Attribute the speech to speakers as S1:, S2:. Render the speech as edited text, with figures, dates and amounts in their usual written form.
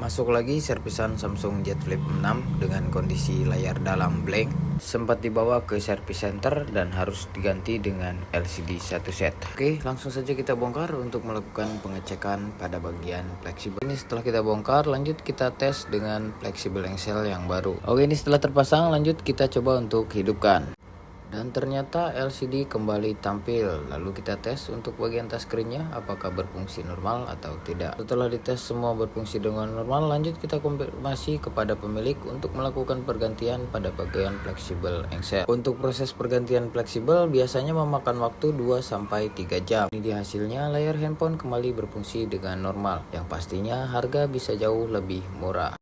S1: Masuk lagi servisan Samsung Z Flip 6 dengan kondisi layar dalam blank. Sempat dibawa ke service center dan harus diganti dengan LCD satu set. Oke, langsung saja kita bongkar untuk melakukan pengecekan pada bagian fleksibel. Ini setelah kita bongkar, lanjut kita tes dengan fleksibel engsel yang baru. Oke, ini setelah terpasang, lanjut kita coba untuk hidupkan. Dan ternyata LCD kembali tampil. Lalu kita tes untuk bagian touchscreen-nya apakah berfungsi normal atau tidak. Setelah dites semua berfungsi dengan normal, lanjut kita konfirmasi kepada pemilik untuk melakukan pergantian pada bagian fleksibel engsel. Untuk proses pergantian fleksibel biasanya memakan waktu 2-3 jam. Ini di hasilnya layar handphone kembali berfungsi dengan normal, yang pastinya harga bisa jauh lebih murah.